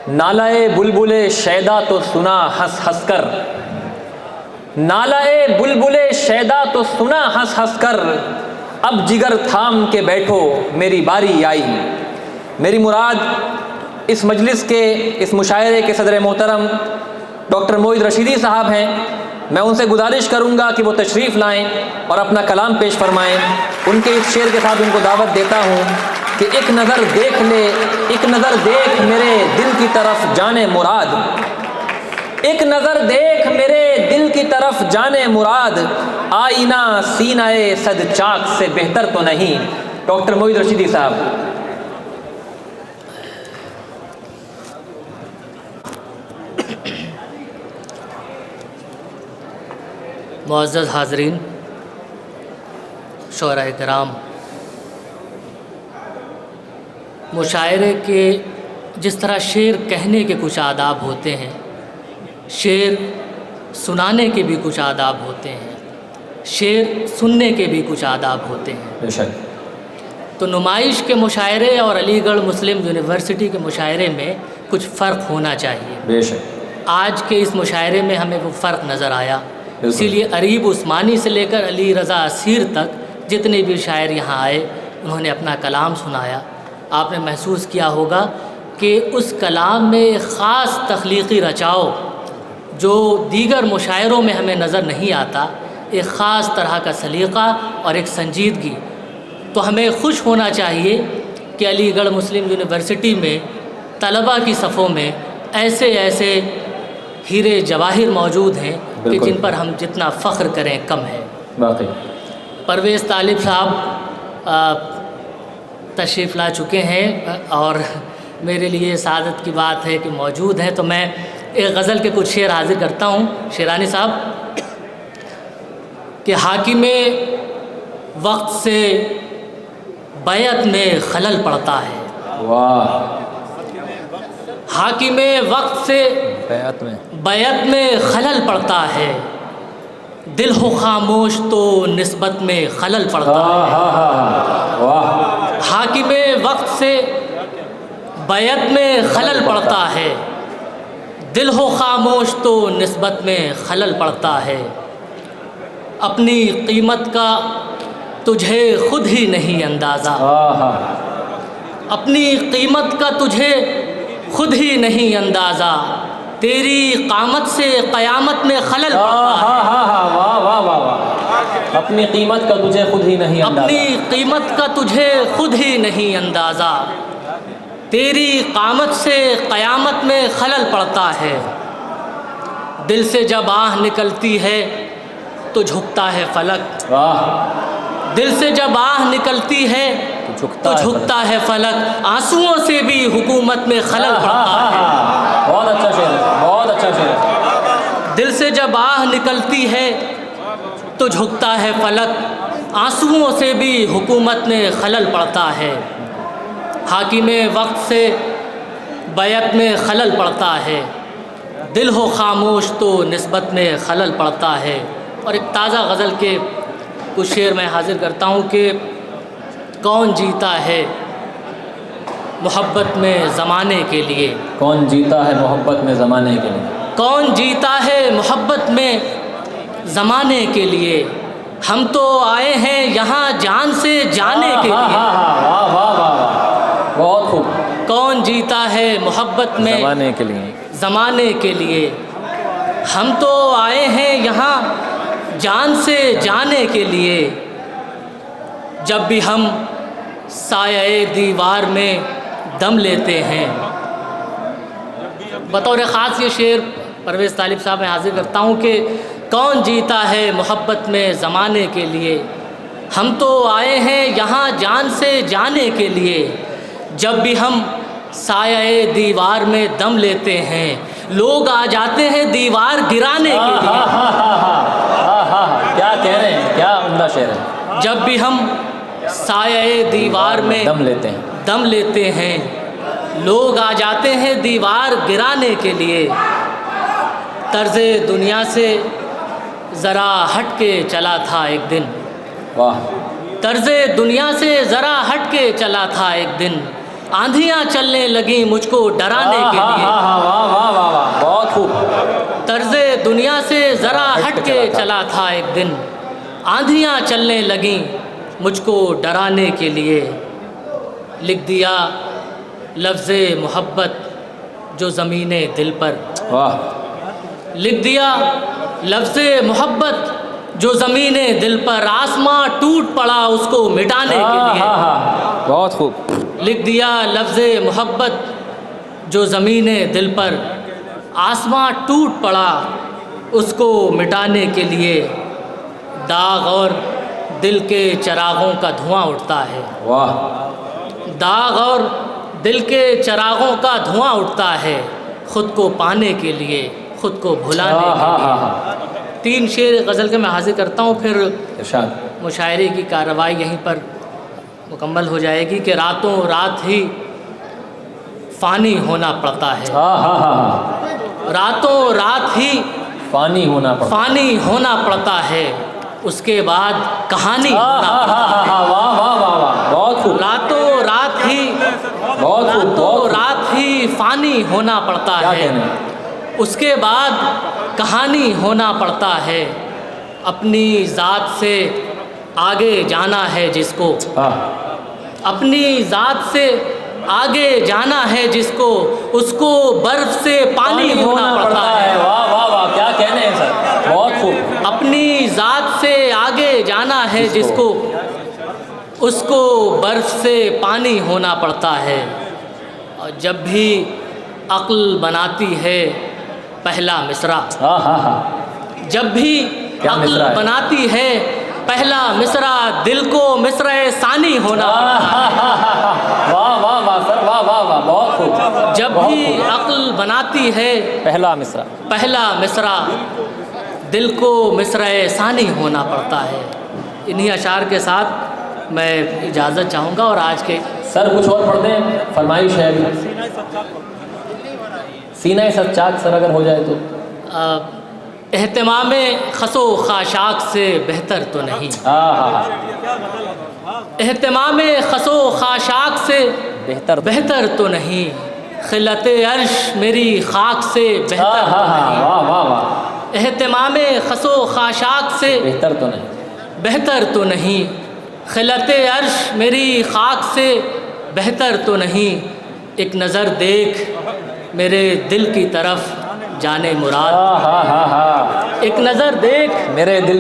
نالائے بلبل شیدا تو سنا ہنس ہنس کر، نالائے بلبل شیدا تو سنا ہنس ہنس کر، اب جگر تھام کے بیٹھو میری باری آئی۔ میری مراد اس مجلس کے، اس مشاعرے کے صدر محترم ڈاکٹر معید رشیدی صاحب ہیں۔ میں ان سے گزارش کروں گا کہ وہ تشریف لائیں اور اپنا کلام پیش فرمائیں۔ ان کے اس شعر کے ساتھ ان کو دعوت دیتا ہوں کہ ایک نظر دیکھ لے، ایک نظر دیکھ میرے دل کی طرف جانے مراد، ایک نظر دیکھ میرے دل کی طرف جانے مراد، آئینہ سینہ صد چاک سے بہتر تو نہیں۔ ڈاکٹر معید رشیدی صاحب۔ معزز حاضرین، شعراء کرام، مشاعرے کے جس طرح شعر کہنے کے کچھ آداب ہوتے ہیں، شعر سنانے کے بھی کچھ آداب ہوتے ہیں، شعر سننے کے بھی کچھ آداب ہوتے ہیں۔ بے شک۔ تو نمائش کے مشاعرے اور علی گڑھ مسلم یونیورسٹی کے مشاعرے میں کچھ فرق ہونا چاہیے۔ بے شک۔ آج کے اس مشاعرے میں ہمیں وہ فرق نظر آیا، اسی لیے اریب عثمانی سے لے کر علی رضا اسیر تک جتنے بھی شاعر یہاں آئے انہوں نے اپنا کلام سنایا۔ آپ نے محسوس کیا ہوگا کہ اس کلام میں ایک خاص تخلیقی رچاؤ جو دیگر مشاعروں میں ہمیں نظر نہیں آتا، ایک خاص طرح کا سلیقہ اور ایک سنجیدگی۔ تو ہمیں خوش ہونا چاہیے کہ علی گڑھ مسلم یونیورسٹی میں طلباء کی صفوں میں ایسے ایسے ہیرے جواہر موجود ہیں کہ جن پر ہم جتنا فخر کریں کم ہے۔ واقعی۔ پرویز طالب صاحب تشریف لا چکے ہیں اور میرے لیے سعادت کی بات ہے کہ موجود ہیں، تو میں ایک غزل کے کچھ شعر حاضر کرتا ہوں۔ شیرانی صاحب کہ حاکم وقت سے بیعت میں خلل پڑتا ہے، واہ۔ حاکم وقت سے بیعت میں خلل پڑتا ہے، دل ہو خاموش تو نسبت میں خلل پڑتا ہے۔ حاکم وقت سے بیعت میں خلل پڑتا ہے، دل ہو خاموش تو نسبت میں خلل پڑتا ہے، اپنی قیمت کا تجھے خود ہی نہیں اندازہ، اپنی قیمت کا تجھے خود ہی نہیں اندازہ، تیری قامت سے قیامت میں خلل پڑتا ہے، اپنی قیمت کا تجھے خود ہی نہیں اندازہ، اپنی قیمت کا تجھے خود ہی نہیں اندازہ، تیری قامت سے قیامت میں خلل پڑتا ہے، دل سے جب آہ نکلتی ہے تو جھکتا ہے فلک، دل سے جب آہ نکلتی ہے تو جھکتا ہے فلک، آنسوؤں سے بھی حکومت میں خلل پڑتا ہے۔ بہت اچھا شعر ہے، بہت اچھا شعر ہے۔ دل سے جب آہ نکلتی ہے تو جھکتا ہے فلک، آنسوؤں سے بھی حکومت میں خلل پڑتا ہے، حاکم وقت سے بیعت میں خلل پڑتا ہے، دل ہو خاموش تو نسبت میں خلل پڑتا ہے۔ اور ایک تازہ غزل کے کچھ شعر میں حاضر کرتا ہوں کہ کون جیتا ہے محبت میں زمانے کے لیے، کون جیتا ہے محبت میں زمانے کے لیے، کون جیتا ہے محبت میں زمانے کے لیے، ہم تو آئے ہیں یہاں جان سے جانے کے لیے، بہت خوب، کون جیتا ہے محبت میں زمانے کے لیے، زمانے کے لیے، ہم تو آئے ہیں یہاں جان سے جانے کے لیے، جب بھی ہم سایہ دیوار میں دم لیتے ہیں۔ بطور خاص یہ شعر پرویز طالب صاحب میں حاضر کرتا ہوں کہ کون جیتا ہے محبت میں زمانے کے لیے، ہم تو آئے ہیں یہاں جان سے جانے کے لیے، جب بھی ہم سایہ دیوار میں دم لیتے ہیں، لوگ آ جاتے ہیں دیوار گرانے کے لیے۔ کیا کہہ رہے ہیں، کیا عمدہ شعر ہے۔ جب بھی ہم سایہ دیوار میں دم لیتے ہیں، لوگ آ جاتے ہیں دیوار گرانے کے لیے، طرز دنیا سے ذرا ہٹ کے چلا تھا ایک دن، واہ، طرز دنیا سے ذرا ہٹ کے چلا تھا ایک دن، आंधियाँ चलने लगी मुझको डराने के लिए। वाह वाह वाह वाह, बहुत खूब। तर्ज़े दुनिया से ज़रा हट के चला था एक दिन, आंधियाँ चलने लगीं मुझको डराने के लिए। लिख दिया लफ्ज़े मोहब्बत जो ज़मीने दिल पर, वाह। लिख दिया लफ्ज़े मोहब्बत जो ज़मीने दिल पर, आसमां टूट पड़ा उसको मिटाने के लिए। बहुत खूब। लिख दिया लफ्ज़े मोहब्बत जो ज़मीने दिल पर, आसमां टूट पड़ा उसको मिटाने के लिए। दाग और दिल के चरागों का धुआं उठता है, वाह। दाग और दिल के चरागों का धुआं उठता है, ख़ुद को पाने के लिए, ख़ुद को भुलाने के लिए। 3 शेर गज़ल के मैं हाज़िर करता हूँ, फिर इरशाद। मुशायरे की कार्रवाई यहीं पर मुकम्मल हो जाएगी कि रातों रात ही फ़ानी होना पड़ता है, रातों रात ही फ़ानी होना पड़ता है, उसके बाद कहानी होना पड़ता है। वाह वाह वाह वाह, बहुत खूब। रातों रात ही, बहुत खूब, रातों रात ही फ़ानी होना पड़ता है, उसके बाद कहानी होना पड़ता है। अपनी ज़ात से आगे जाना है जिसको, अपनी ज़ात से आगे जाना है जिसको, उसको बर्फ़ से पानी होना पड़ता है। वाह वाह वाह, क्या कहने हैं सर, बहुत खूब। अपनी ज़ात से आगे जाना है जिसको, उसको बर्फ़ से पानी होना पड़ता है। और जब भी अक्ल बनाती है पहला मिसरा, जब भी अक्ल बनाती है पहला मिसरा, दिल को मिसरे सानी होना पड़ता है। वाह वाह वाह सर, वाह वाह वाह, बहुत खूब। जब भी अक्ल बनाती है पहला मिसरा, दिल को मिसरे सानी होना पड़ता है। इन्हीं अशार के साथ मैं इजाज़त चाहूँगा और आज के सर कुछ और पढ़ते हैं, फरमाइश है। सीना सच्चाक सर अगर हो जाए तो। एहतमाम खसो खाशाक से बेहतर तो नहीं, एहतमाम खसो खाशाक से बेहतर तो नहीं, खिलत अर्श मेरी खाक से बेहतर तो नहीं। वाह वाह वाह। एहतमाम खसो खाशाक से बेहतर तो नहीं, खिलत अर्श मेरी खाक से बेहतर तो नहीं। एक नज़र देख मेरे दिल की तरफ जाने मुराद, एक नज़र देख मेरे दिल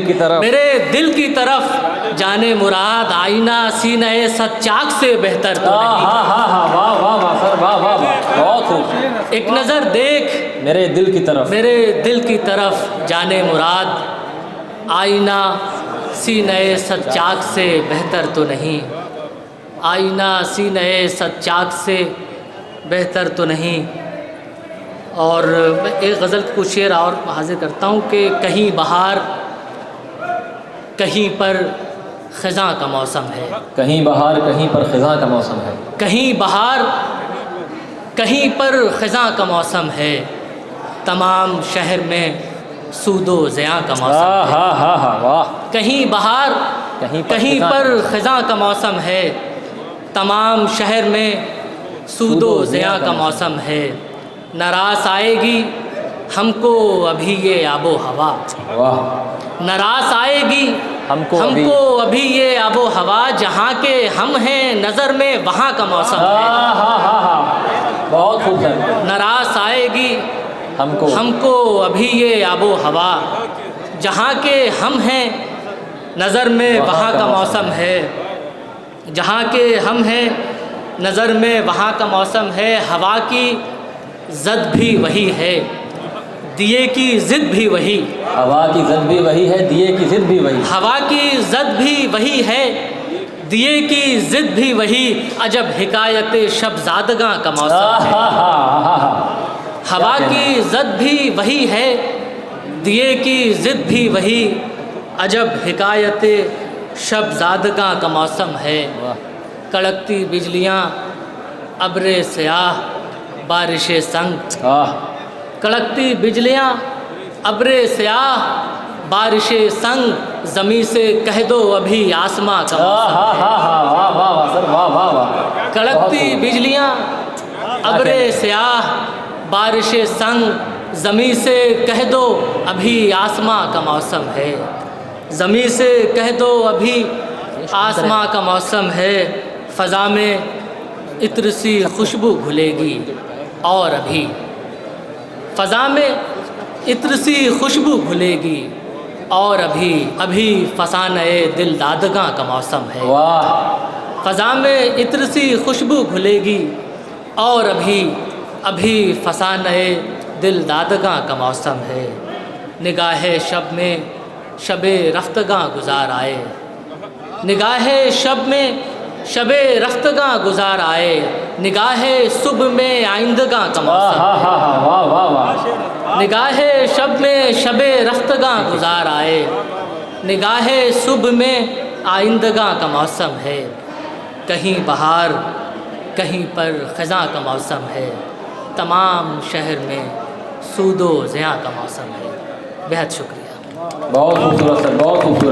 की तरफ जाने मुराद, आईना सीने सच्चाक से बेहतर तो नहीं। वाह वाह वाह सर, वाह वाह वाह, बहुत खूब। एक नज़र देख मेरे दिल की तरफ जाने मुराद, आईना सीने सच्चाक से बेहतर तो नहीं, आईना सीने सच्चाक से बेहतर तो नहीं। और एक गज़ल कुछ शेर और हाज़िर करता हूँ कि कहीं बहार कहीं पर ख़ज़ां का मौसम है, कहीं बहार कहीं पर ख़ज़ां का मौसम है, कहीं बहार कहीं पर ख़ज़ां का मौसम है, तमाम शहर में सूदो ज़ियां का मौसम है। वाह। कहीं बहार कहीं पर ख़ज़ां का मौसम है, तमाम शहर में सूदो ज़ियां का मौसम है। नाराज़ आएगी हमको अभी ये आबो हवा, नाराज़ आएगी हमको अभी ये आबो हवा, जहाँ के हम हैं नज़र में वहाँ का मौसम है। बहुत खूब सर। नाराज़ आएगी हमको अभी ये आबो हवा, जहाँ के हम हैं नज़र में वहाँ का मौसम है, जहाँ के हम हैं नज़र में वहाँ का मौसम है। हवा की ज़द भी वही है, दिए की ज़िद भी वही, हवा की ज़द भी वही है, दिए की ज़िद भी वही, हवा की ज़द भी वही है, दिए की ज़िद भी वही, अजब हिकायत शबज़ादगां का मौसम है। हवा की ज़द भी वही है, दिए की ज़िद भी वही, अजब हिकायत शबज़ादगां का मौसम है। कड़कती बिजलियाँ अब्रे स्याह बारिशे संग, कड़कती बिजलियाँ अब्रे स्याह बारिशे संग, ज़मीं से कह दो अभी आसमां का मौसम है। वाह वाह वाह सर, वाह वाह वाह। कड़कती बिजलियाँ अबरे स्याह बारिश संग ज़मीं से कह दो अभी आसमां का मौसम है, ज़मीं से कह दो अभी आसमां का मौसम है, फ़ज़ा में इत्र सी खुशबू घुलेगी और अभी फ़ज़ा में इत्र सी खुशबू घुलेगी और अभी फसाने दिल दादगां का मौसम है। वाह, फ़ज़ा में इत्र सी खुशबू घुलेगी और अभी फसाने दिल दादगां का मौसम है। निगाहे शब में शबे रफ्तगां गुजार आए, निगाहे शब में शबे रफ्तगां गुजार आए, निगाहे सुबह में आइंदगां का मौसम है। वाह वाह वाह, निगाहे शब में शबे रफ्तगां गुजार आए, निगाहे सुबह में आइंदगां का मौसम है। कहीं बहार कहीं पर ख़ज़ां का मौसम है, तमाम शहर में सूदो ज़ियां का मौसम है। बेहद शुक्रिया। बहुत खूबसूरत सर, बहुत खूबसूरत।